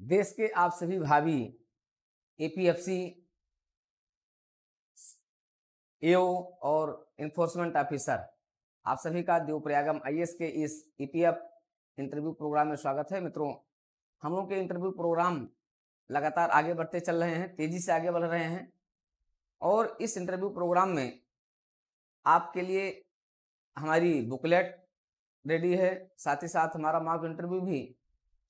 देश के आप सभी भावी एपीएफसी, एओ और इन्फोर्समेंट ऑफिसर, आप सभी का देवप्रयागम आईएएस के इस ईपीएफ इंटरव्यू प्रोग्राम में स्वागत है। मित्रों, हम लोग के इंटरव्यू प्रोग्राम लगातार आगे बढ़ते चल रहे हैं, तेजी से आगे बढ़ रहे हैं और इस इंटरव्यू प्रोग्राम में आपके लिए हमारी बुकलेट रेडी है, साथ ही साथ हमारा मॉक इंटरव्यू भी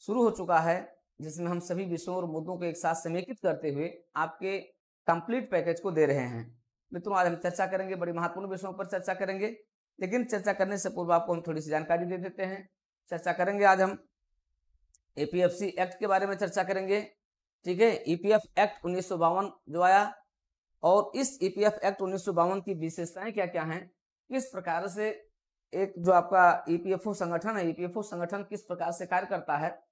शुरू हो चुका है, जिसमें हम सभी विषयों और मुद्दों को एक साथ समेकित करते हुए आपके कंप्लीट पैकेज को दे रहे हैं। मित्रों, आज हम चर्चा करेंगे, बड़ी महत्वपूर्ण विषयों पर चर्चा करेंगे, लेकिन चर्चा करने से पूर्व आपको हम थोड़ी सी जानकारी दे देते हैं। चर्चा करेंगे आज हम एपीएफसी एक्ट के बारे में चर्चा करेंगे। ठीक है, ईपीएफ एक्ट 1952 जो आया और इस ईपीएफ एक्ट 1952 की विशेषताएं क्या क्या हैं, किस प्रकार से एक जो आपका ईपीएफओ संगठन है, ईपीएफओ संगठन किस प्रकार से कार्य करता है,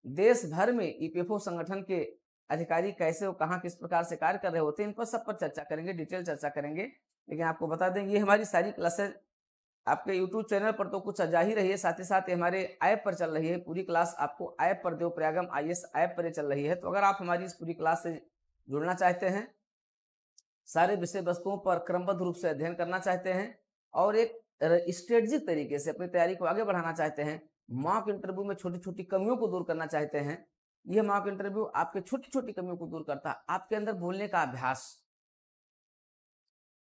देश भर में ईपीएफओ संगठन के अधिकारी कैसे और कहां किस प्रकार से कार्य कर रहे होते हैं, इन पर सब पर चर्चा करेंगे, डिटेल चर्चा करेंगे। लेकिन आपको बता दें, ये हमारी सारी क्लासेस आपके यूट्यूब चैनल पर तो कुछ जा ही रही है, साथ ही साथ हमारे ऐप पर चल रही है। पूरी क्लास आपको ऐप पर, देवप्रयागम आईएएस ऐप पर चल रही है। तो अगर आप हमारी इस पूरी क्लास से जुड़ना चाहते हैं, सारे विषय वस्तुओं पर क्रमबद्ध रूप से अध्ययन करना चाहते हैं और एक स्ट्रेटजिक तरीके से अपनी तैयारी को आगे बढ़ाना चाहते हैं, मॉक इंटरव्यू में छोटी छोटी कमियों को दूर करना चाहते हैं, यह मॉक इंटरव्यू आपके छोटी छोटी कमियों को दूर करता है। आपके अंदर बोलने का अभ्यास,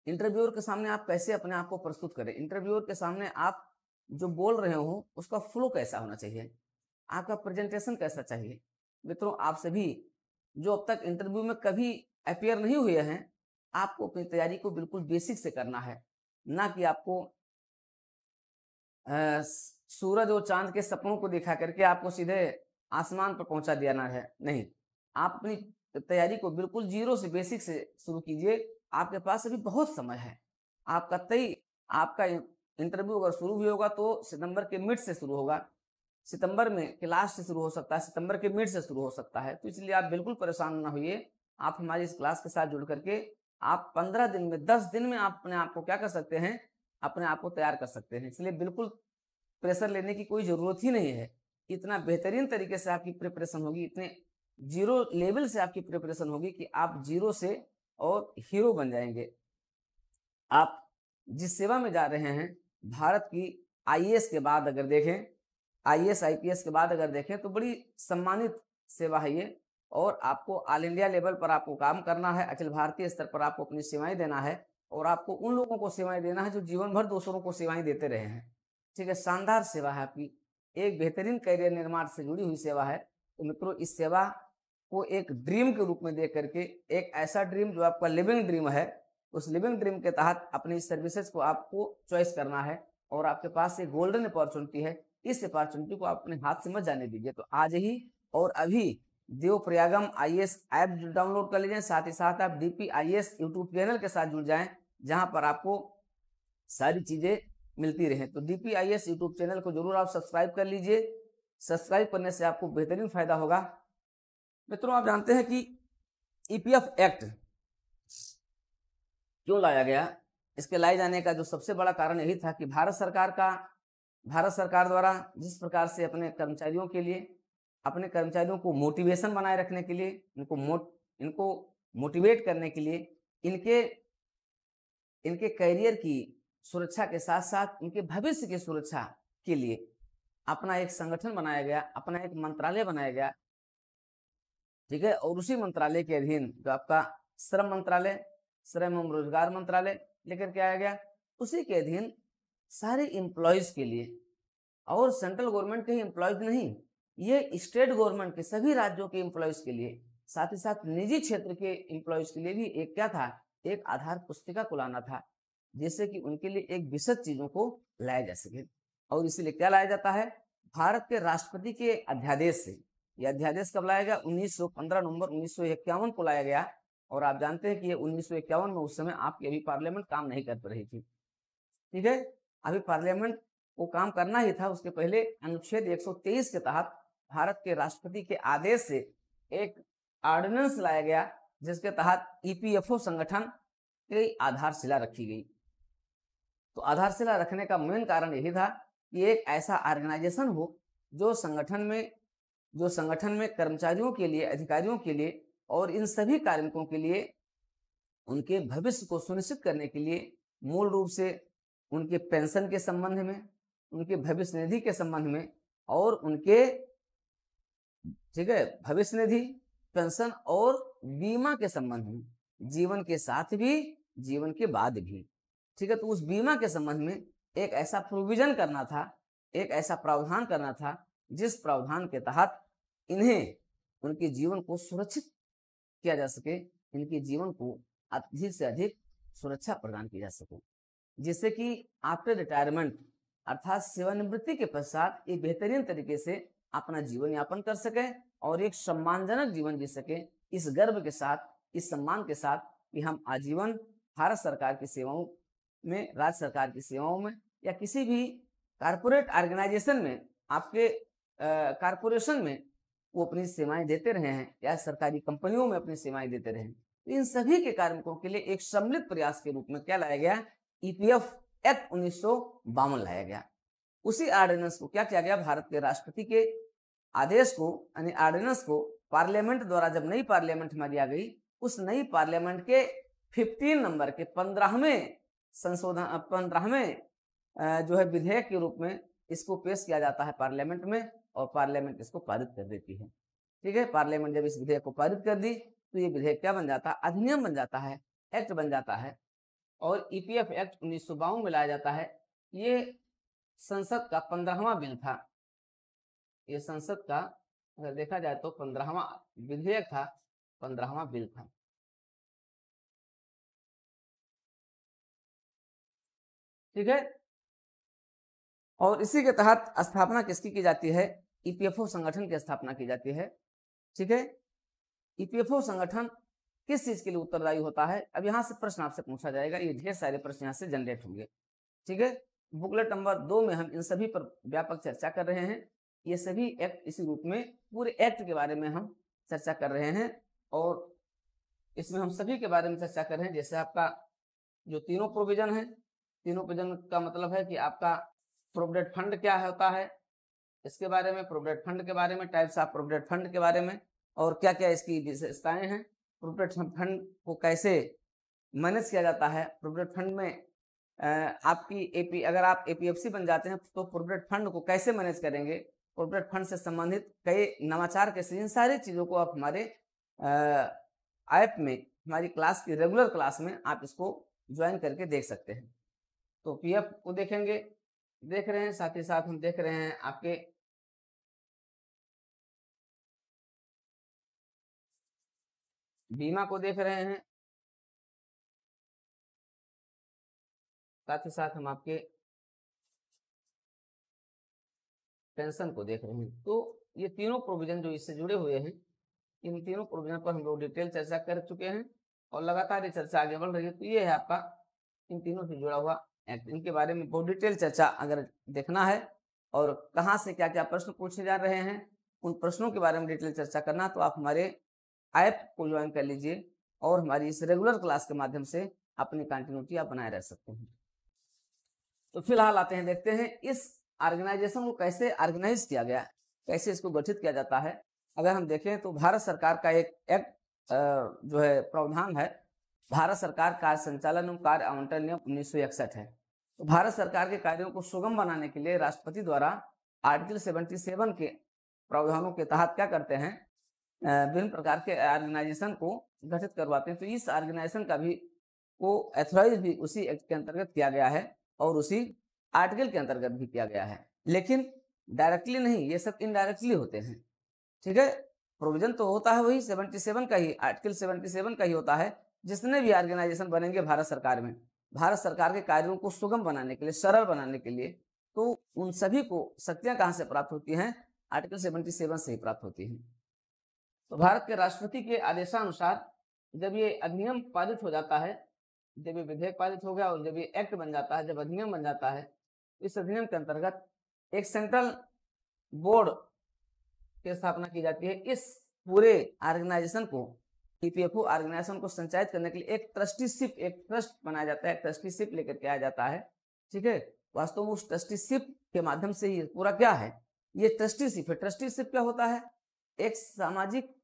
इंटरव्यूअर के सामने आप कैसे अपने आप को प्रस्तुत करें, इंटरव्यूअर के सामने आप जो बोल रहे हो उसका फ्लो कैसा होना चाहिए, आपका प्रेजेंटेशन कैसा चाहिए। मित्रों, आप सभी जो अब तक इंटरव्यू में कभी अपियर नहीं हुए हैं, आपको अपनी तैयारी को बिल्कुल बेसिक से करना है, ना कि आपको सूरज और चांद के सपनों को दिखा करके आपको सीधे आसमान पर पहुंचा दिया ना है। नहीं, आप अपनी तैयारी को बिल्कुल जीरो से, बेसिक से शुरू कीजिए। आपके पास अभी बहुत समय है। आपका इंटरव्यू अगर शुरू भी होगा तो सितंबर के मिड से शुरू होगा, सितंबर में के लास्ट से शुरू हो सकता है, सितंबर के मिड से शुरू हो सकता है। तो इसलिए आप बिल्कुल परेशान ना होइए। आप हमारी इस क्लास के साथ जुड़ करके आप 15 दिन में, 10 दिन में आप अपने आप को क्या कर सकते हैं, अपने आप को तैयार कर सकते हैं। इसलिए बिल्कुल प्रेशर लेने की कोई जरूरत ही नहीं है। इतना बेहतरीन तरीके से आपकी प्रिपरेशन होगी, इतने जीरो लेवल से आपकी प्रिपरेशन होगी कि आप जीरो से और हीरो बन जाएंगे। आप जिस सेवा में जा रहे हैं, भारत की आईएएस के बाद अगर देखें, आईएएस आईपीएस के बाद अगर देखें तो बड़ी सम्मानित सेवा है ये, और आपको ऑल इंडिया लेवल पर आपको काम करना है, अखिल भारतीय स्तर पर आपको अपनी सेवाएं देना है और आपको उन लोगों को सेवाएं देना है जो जीवन भर दूसरों को सेवाएं देते रहे हैं। ठीक है, शानदार सेवा है आपकी, एक बेहतरीन करियर निर्माण से जुड़ी हुई सेवा है। तो मित्रों, इस सेवा को एक ड्रीम के रूप में देख करके, एक ऐसा ड्रीम जो आपका लिविंग ड्रीम है, उस लिविंग ड्रीम के तहत अपनी सर्विसेज को आपको चॉइस करना है और आपके पास एक गोल्डन अपॉर्चुनिटी है। इस अपॉर्चुनिटी को आप अपने हाथ से मत जाने दीजिए। तो आज ही और अभी देवप्रयागम आईएएस ऐप डाउनलोड कर लीजिए, साथ ही साथ आप डीपी आईएएस यूट्यूब चैनल के साथ जुड़ जाएं, जहां पर आपको सारी चीजें मिलती रहे। तो डीपी आईएएस यूट्यूब चैनल को जरूर आप सब्सक्राइब कर लीजिए। सब्सक्राइब करने से आपको बेहतरीन फायदा होगा। मित्रों, आप जानते हैं कि ईपीएफ एक्ट क्यों लाया गया? इसके लाए जाने का जो सबसे बड़ा कारण यही था कि भारत सरकार द्वारा जिस प्रकार से अपने कर्मचारियों को मोटिवेशन बनाए रखने के लिए, इनको मोटिवेट करने के लिए, इनके करियर की सुरक्षा के साथ साथ इनके भविष्य की सुरक्षा के लिए अपना एक संगठन बनाया गया, अपना एक मंत्रालय बनाया गया। ठीक है, और उसी मंत्रालय के अधीन जो आपका श्रम मंत्रालय, श्रम एवं रोजगार मंत्रालय लेकर के आया गया, उसी के अधीन सारे एम्प्लॉयज के लिए, और सेंट्रल गवर्नमेंट के ही एम्प्लॉयज नहीं, ये स्टेट गवर्नमेंट के सभी राज्यों के एम्प्लॉयज के लिए, साथ ही साथ निजी क्षेत्र के एम्प्लॉयज के लिए भी एक क्या था, एक आधार पुस्तिका को लाना था, जिससे कि उनके लिए एक विशद चीजों को लाया जा सके। और इसीलिए क्या लाया जाता है, भारत के राष्ट्रपति के अध्यादेश से। यह अध्यादेश कब लाया गया? 15 नवंबर 1951 को लाया गया। और आप जानते हैं कि ये 1951 में, उस समय आपकी अभी पार्लियामेंट काम नहीं कर रही थी। ठीक है, अभी पार्लियामेंट को काम करना ही था। उसके पहले अनुच्छेद 123 के तहत भारत के राष्ट्रपति के आदेश से एक ऑर्डिनेंस लाया गया, जिसके तहत ईपीएफओ संगठन की आधारशिला रखी गई। तो आधारशिला रखने का मेन कारण यही था कि एक ऐसा ऑर्गेनाइजेशन हो जो संगठन में कर्मचारियों के लिए, अधिकारियों के लिए और इन सभी कार्मिकों के लिए उनके भविष्य को सुनिश्चित करने के लिए मूल रूप से उनके पेंशन के संबंध में, उनके भविष्य निधि के संबंध में और उनके, ठीक है, भविष्य निधि, पेंशन और बीमा के संबंध में, जीवन के साथ भी जीवन के बाद भी, ठीक है। तो उस बीमा के संबंध में एक ऐसा प्रोविजन करना था, एक ऐसा प्रावधान करना था जिस प्रावधान के तहत इन्हें उनके जीवन को सुरक्षित किया जा सके, इनके जीवन को अधिक से अधिक सुरक्षा प्रदान की जा सके, जिससे कि आफ्टर रिटायरमेंट अर्थात सेवानिवृत्ति के पश्चात एक बेहतरीन तरीके से अपना जीवन यापन कर सके और एक सम्मानजनक जीवन जी सके, इस गर्व के साथ, इस सम्मान के साथ कि हम आजीवन भारत सरकार की सेवाओं में, राज्य सरकार की सेवाओं में या किसी भी कारपोरेट ऑर्गेनाइजेशन में, आपके कारपोरेशन में वो अपनी सेवाएं देते रहे हैं या सरकारी कंपनियों में अपनी सेवाएं देते रहे। तो इन सभी के कार्मिकों के लिए एक सम्मिलित प्रयास के रूप में क्या लाया गया? ईपीएफ एक्ट 1952 लाया गया। उसी ऑर्डिनेंस को क्या किया गया? भारत के राष्ट्रपति के आदेश को, यानी ऑर्डिनेंस को पार्लियामेंट द्वारा जब नई पार्लियामेंट में दिया गई, उस नई पार्लियामेंट के 15 नंबर के 15वें संशोधन, 15वें जो है विधेयक के रूप में इसको पेश किया जाता है पार्लियामेंट में और पार्लियामेंट इसको पारित कर देती है। ठीक है, पार्लियामेंट जब इस विधेयक को पारित कर दी तो ये विधेयक क्या बन जाता है? अधिनियम बन जाता है, एक्ट बन जाता है और ईपीएफ एक्ट 1952 में लाया जाता है। ये संसद का 15वां बिल था। ये संसद का अगर देखा जाए तो 15वां विधेयक था, 15वां बिल था। ठीक है, और इसी के तहत स्थापना किसकी की जाती है? ईपीएफओ संगठन की स्थापना की जाती है। ठीक है, ईपीएफओ संगठन किस चीज के लिए उत्तरदायी होता है? अब यहाँ से प्रश्न आपसे पूछा जाएगा, ये ढेर सारे प्रश्न यहाँ से जनरेट होंगे। ठीक है, बुकलेट नंबर 2 में हम इन सभी पर व्यापक चर्चा कर रहे हैं। ये सभी एक्ट इसी रूप में, पूरे एक्ट के बारे में हम चर्चा कर रहे हैं और इसमें हम सभी के बारे में चर्चा कर रहे हैं। जैसे आपका जो तीनों प्रोविजन है, तीनों प्रोविजन का मतलब है कि आपका प्रोविडेंट फंड क्या होता है, इसके बारे में, प्रोविडेंट फंड के बारे में, टाइप्स ऑफ प्रोविडेंट फंड के बारे में और क्या क्या इसकी विशेषताएं हैं, प्रोविडेंट फंड को कैसे मैनेज किया जाता है, प्रोविडेंट फंड में आपकी अगर आप एपीएफसी बन जाते हैं तो प्रोविडेंट फंड को कैसे मैनेज करेंगे, प्रोविडेंट फंड से संबंधित कई नवाचार कैसे, इन सारी चीज़ों को आप हमारे ऐप में, हमारी क्लास की रेगुलर क्लास में आप इसको ज्वाइन करके देख सकते हैं। तो पीएफ को देखेंगे, देख रहे हैं, साथ ही साथ हम देख रहे हैं आपके बीमा को देख रहे हैं, साथ ही साथ हम आपके पेंशन को देख रहे हैं। तो ये तीनों प्रोविजन जो इससे जुड़े हुए हैं, इन तीनों प्रोविजन पर हम लोग डिटेल चर्चा कर चुके हैं और लगातार ये चर्चा आगे बढ़ रही है। तो ये है आपका इन तीनों से जुड़ा हुआ एक्ट। इनके बारे में बहुत डिटेल चर्चा अगर देखना है और कहाँ से क्या क्या प्रश्न पूछे जा रहे हैं, उन प्रश्नों के बारे में डिटेल चर्चा करना, तो आप हमारे ऐप को ज्वाइन कर लीजिए और हमारी इस रेगुलर क्लास के माध्यम से अपनी कंटिन्यूटी आप बनाए रह सकते हैं। तो फिलहाल आते हैं, देखते हैं इस ऑर्गेनाइजेशन को कैसे ऑर्गेनाइज किया गया, कैसे इसको गठित किया जाता है। अगर हम देखें तो भारत सरकार का एक एक्ट जो है प्रावधान है, भारत सरकार कार्य संचालन एवं कार्य आवंटन नियम 1961 है। तो भारत सरकार के कार्यों को सुगम बनाने के लिए राष्ट्रपति द्वारा आर्टिकल 77 के प्रावधानों के तहत क्या करते हैं, विभिन्न प्रकार के ऑर्गेनाइजेशन को गठित करवाते हैं। तो इस ऑर्गेनाइजेशन का भी को एथोराइज भी उसी एक्ट के अंतर्गत किया गया है और उसी आर्टिकल के अंतर्गत भी किया गया है, लेकिन डायरेक्टली नहीं, ये सब इनडायरेक्टली होते हैं। ठीक है, प्रोविजन तो होता है वही 77 का ही, आर्टिकल 77 का ही होता है। जितने भी ऑर्गेनाइजेशन बनेंगे भारत सरकार में, भारत सरकार के कार्यों को सुगम बनाने के लिए, सरल बनाने के लिए, तो उन सभी को शक्तियां कहाँ से प्राप्त होती हैं? आर्टिकल 77 से ही प्राप्त होती हैं। तो भारत के राष्ट्रपति के आदेशानुसार जब ये अधिनियम पारित हो जाता है, जब ये विधेयक पारित हो गया और जब ये एक्ट बन जाता है, जब अधिनियम बन जाता है, इस अधिनियम के अंतर्गत एक सेंट्रल बोर्ड की स्थापना की जाती है। इस पूरे ऑर्गेनाइजेशन को, ईपीएफओ ऑर्गेनाइजेशन को संचालित करने के लिए एक ट्रस्टीशिप, एक ट्रस्ट बनाया जाता है, ट्रस्टीशिप लेकर के आया जाता है। ठीक है, वास्तव में उस ट्रस्टीशिप के माध्यम से ही पूरा क्या है, ये ट्रस्टीशिप है। ट्रस्टीशिप क्या होता है? एक सामाजिक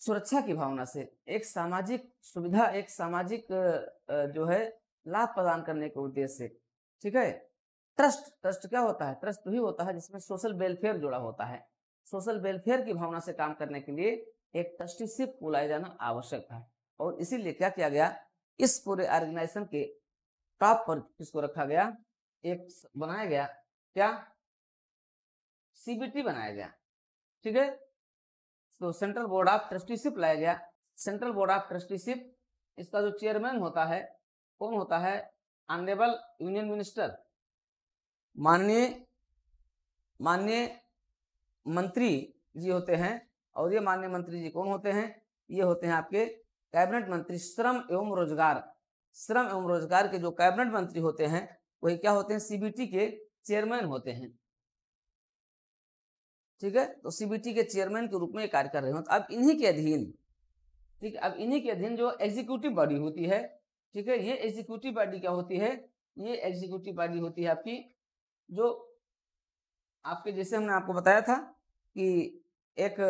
सुरक्षा की भावना से, एक सामाजिक सुविधा, एक सामाजिक जो है लाभ प्रदान करने के उद्देश्य से, ठीक है। ट्रस्ट क्या होता है? ट्रस्ट भी होता है जिसमें सोशल वेलफेयर जुड़ा होता है। सोशल वेलफेयर की भावना से काम करने के लिए एक ट्रस्टीशिप बुलाया जाना आवश्यक था। और इसीलिए क्या किया गया, इस पूरे ऑर्गेनाइजेशन के टॉप पर किसको रखा गया? एक बनाया गया, क्या? सीबीटी बनाया गया, ठीक है। तो सेंट्रल बोर्ड ऑफ ट्रस्टीशिप लाया गया। सेंट्रल बोर्ड ऑफ ट्रस्टीशिप, इसका जो चेयरमैन होता है कौन होता है? ऑनरेबल यूनियन मिनिस्टर, माननीय मंत्री जी होते हैं। और ये माननीय मंत्री जी कौन होते हैं? ये होते हैं आपके कैबिनेट मंत्री, श्रम एवं रोजगार। श्रम एवं रोजगार के जो कैबिनेट मंत्री होते हैं वही क्या होते हैं? सीबीटी के चेयरमैन होते हैं, ठीक है। तो सीबीटी के चेयरमैन के रूप में कार्य कर रहे हो। तो अब इन्हीं के अधीन, ठीक है, अब इन्हीं के अधीन जो एग्जीक्यूटिव बॉडी होती है, ठीक है, ये एग्जीक्यूटिव बॉडी क्या होती है? ये एग्जीक्यूटिव बॉडी होती है आपकी, जो आपके जैसे हमने आपको बताया था कि एक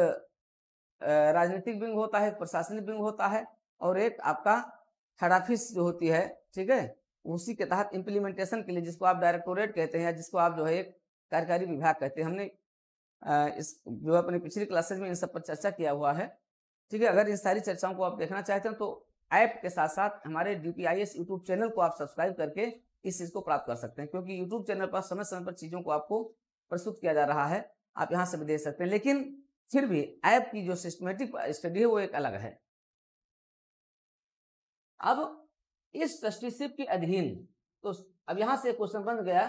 राजनीतिक विंग होता है, एक प्रशासनिक विंग होता है, और एक आपका हेड ऑफिस जो होती है, ठीक है। उसी के तहत इम्प्लीमेंटेशन के लिए, जिसको आप डायरेक्टोरेट कहते हैं या जिसको आप जो है एक कार्यकारी विभाग कहते हैं, हमने इस जो अपनी पिछली क्लासेज में इन सब पर चर्चा किया हुआ है, ठीक है। अगर इन सारी चर्चाओं को आप देखना चाहते हैं तो ऐप के साथ साथ हमारे DPIS यूट्यूब चैनल को आप सब्सक्राइब करके इस चीज को प्राप्त कर सकते हैं, क्योंकि यूट्यूब चैनल पर समय समय पर चीजों को आपको प्रस्तुत किया जा रहा है, आप यहाँ से भी देख सकते हैं। लेकिन फिर भी ऐप की जो सिस्टमेटिक स्टडी है वो एक अलग है। अब इस ट्रस्टीशिप के अधीन, तो अब यहाँ से क्वेश्चन बन गया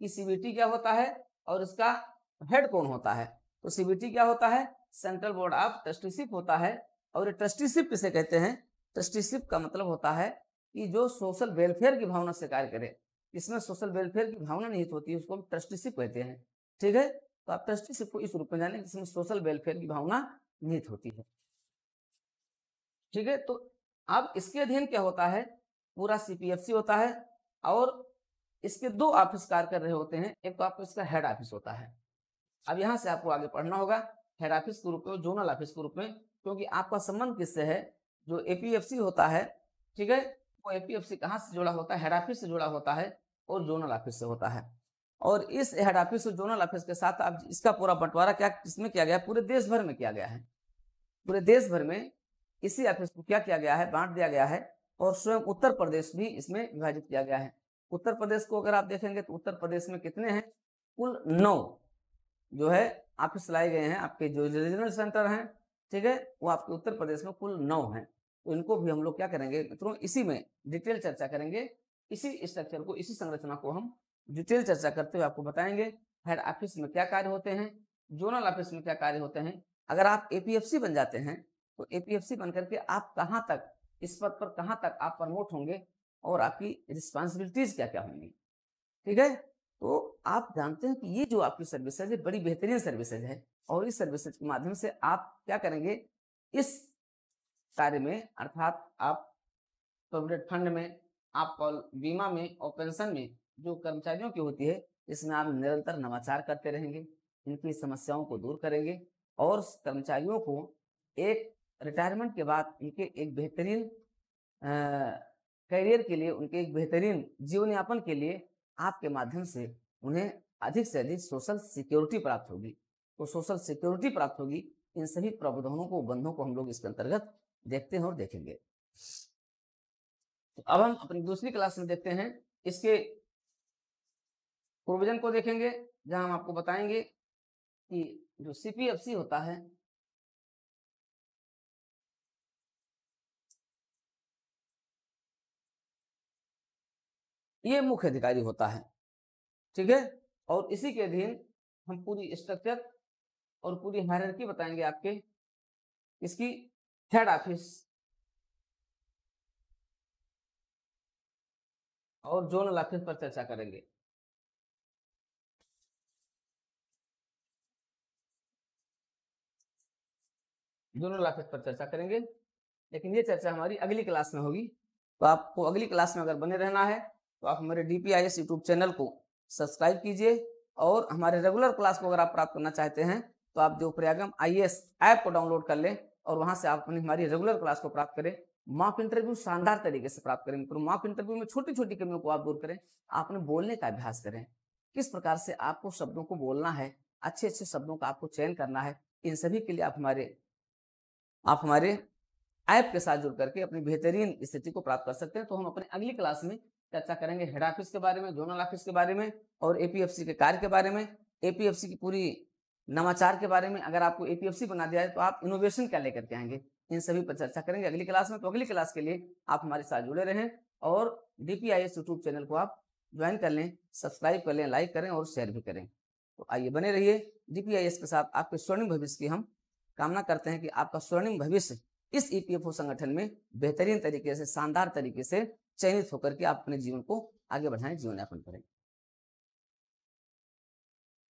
कि सीबीटी क्या होता है और इसका हेड कौन होता है। तो सीबीटी क्या होता है? सेंट्रल बोर्ड ऑफ ट्रस्टीशिप होता है। और ये ट्रस्टीशिप किसे कहते हैं? ट्रस्टीशिप का मतलब होता है कि जो सोशल वेलफेयर की भावना से कार्य करे। इसमें सोशल वेलफेयर की भावना निहित होती है, उसको हम ट्रस्टीशिप कहते हैं, ठीक है। तो आप ट्रस्टीशिप को इस रूप में जाने जिसमें सोशल वेलफेयर की भावना निहित होती है, ठीक है। तो अब इसके अधीन क्या होता है? पूरा CPFC होता है, और इसके दो ऑफिस कार्य कर रहे होते हैं। एक तो आपको इसका हेड ऑफिस होता है। अब यहाँ से आपको आगे पढ़ना होगा हेड ऑफिस के रूप में, जोनल ऑफिस के रूप में, क्योंकि आपका संबंध किससे है? जो APFC होता है, ठीक है, वो APFC कहाँ से जुड़ा होता है? हेड ऑफिस से जुड़ा होता है और जोनल ऑफिस से होता है। और इस हेड ऑफिस और जोनल ऑफिस के साथ अब इसका पूरा बंटवारा क्या किसमें किया गया? पूरे देश भर में किया गया है। पूरे देश भर में इसी ऑफिस को क्या किया गया है? बांट दिया गया है। और स्वयं उत्तर प्रदेश भी इसमें विभाजित किया गया है। उत्तर प्रदेश को अगर आप देखेंगे तो उत्तर प्रदेश में कितने हैं? कुल 9 जो है ऑफिस लाए गए हैं। आपके जो रीजनल सेंटर हैं, ठीक है, वो आपके उत्तर प्रदेश में कुल 9 हैं। तो इनको भी हम लोग क्या करेंगे मित्रों? इसी में डिटेल चर्चा करेंगे। इसी स्ट्रक्चर को, इसी संरचना को हम डिटेल चर्चा करते हुए आपको बताएंगे हेड ऑफिस में क्या कार्य होते हैं, जोनल ऑफिस में क्या कार्य होते हैं। अगर आप APFC बन जाते हैं तो APFC बन करके आप कहाँ तक, इस पद पर कहाँ तक आप प्रमोट होंगे और आपकी रिस्पॉन्सिबिलिटीज क्या क्या होंगी, ठीक है। तो आप जानते हैं कि ये जो आपकी सर्विसेज है बड़ी बेहतरीन सर्विसेज है, और इस सर्विसेज के माध्यम से आप क्या करेंगे? इस कार्य में, अर्थात आप प्रोविडेंट फंड में, आप बीमा में और पेंशन में जो कर्मचारियों की होती है, इसमें आप निरंतर नवाचार करते रहेंगे, इनकी समस्याओं को दूर करेंगे, और कर्मचारियों को एक रिटायरमेंट के बाद उनके एक बेहतरीन करियर के लिए, उनके एक बेहतरीन जीवन यापन के लिए आपके माध्यम से उन्हें अधिक से अधिक सोशल सिक्योरिटी प्राप्त होगी। तो सोशल सिक्योरिटी प्राप्त होगी, इन सभी प्रावधानों को, बंधों को हम लोग इसके अंतर्गत देखते हैं और देखेंगे। तो अब हम अपनी दूसरी क्लास में देखते हैं, इसके प्रोविजन को देखेंगे, जहां हम आपको बताएंगे कि जो CPFC होता है, ये मुख्य अधिकारी होता है, ठीक है। और इसी के अधीन हम पूरी स्ट्रक्चर और पूरी हायरार्की बताएंगे आपके इसकी हेड ऑफिस और जोनल ऑफिस पर चर्चा करेंगे। जोनल ऑफिस पर चर्चा करेंगे, लेकिन ये चर्चा हमारी अगली क्लास में होगी। तो आपको अगली क्लास में अगर बने रहना है तो आप हमारे DPIS यूट्यूब चैनल को सब्सक्राइब कीजिए और हमारे रेगुलर क्लास को अगर आप प्राप्त करना चाहते हैं तो आप जो प्रयागम IAS ऐप को डाउनलोड कर लें और वहां से आप अपनी हमारी रेगुलर क्लास को प्राप्त करें। मॉक इंटरव्यू शानदार तरीके से प्राप्त करें मित्रों। मॉक इंटरव्यू में छोटी छोटी कमियों को आप दूर करें। आपने बोलने का अभ्यास करें, किस प्रकार से आपको शब्दों को बोलना है, अच्छे अच्छे शब्दों का आपको चयन करना है। इन सभी के लिए आप हमारे ऐप के साथ जुड़ करके अपनी बेहतरीन स्थिति को प्राप्त कर सकते हैं। तो हम अपने अगली क्लास में चर्चा करेंगे हेड ऑफिस के बारे में, जोनल ऑफिस के बारे में और APFC के कार्य के बारे में, APFC की पूरी नवाचार के बारे में। अगर आपको APFC बना दिया है तो आप इनोवेशन क्या लेकर के आएंगे, इन सभी पर चर्चा करेंगे अगली क्लास में। तो अगली क्लास के लिए आप हमारे साथ जुड़े रहें और DPIS यूट्यूब चैनल को आप ज्वाइन कर लें, सब्सक्राइब कर लें, लाइक करें और शेयर भी करें। तो आइए बने रहिए DPIS के साथ। आपके स्वर्णिम भविष्य की हम कामना करते हैं कि आपका स्वर्णिम भविष्य इस EPFO संगठन में बेहतरीन तरीके से, शानदार तरीके से चयनित होकर के आप अपने जीवन को आगे बढ़ाएं, जीवन यापन करें।